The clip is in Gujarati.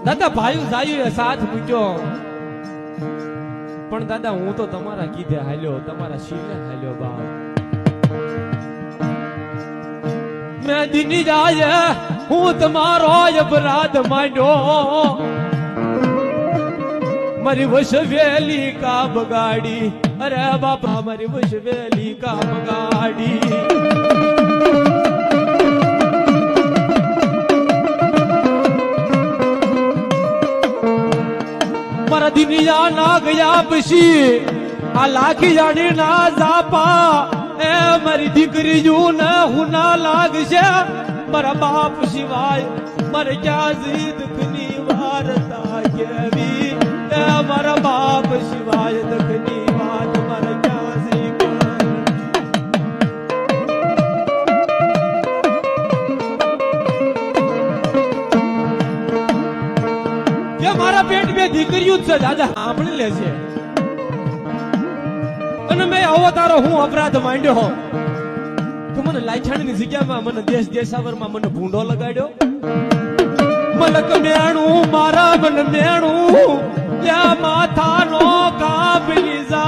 દાદા ભાઈ જાયું એ સાથ મૂક્યો, પણ દાદા હું તો તમારા કીધે હાલ્યો, તમારા શીલે હાલ્યો બાપ. મેં દીની જાય હું તમારો અપરાધ માંડ્યો, મારી વશવેલી કા બગાડી, અરે બાપા મારી વશવેલી કા બગાડી. મારા દિનિયા ના ગયા પછી આ લાખી જાણી ના જાપા, એ મારી દીકરી જુ ને હું ના લાગશે, મારા બાપ સિવાય મારે ક્યાં દુઃખની વાર્તા કેવી, એ મારા બાપ સિવાય દુઃખની વાત મારે ક્યાં કે મારા પેટ બે દીકરીઓ છે દાદા સાંભળી લે છે, અને મેં આવો તારો હું અપરાધ માંડ્યો તો મને લાઈછાણીની જગ્યામાં મને દેશ દેશાવરમાં મને ભૂંડો લગાડ્યો. મલક મેણું મારા મન મેણું ત્યાં માથાનો કાપી જા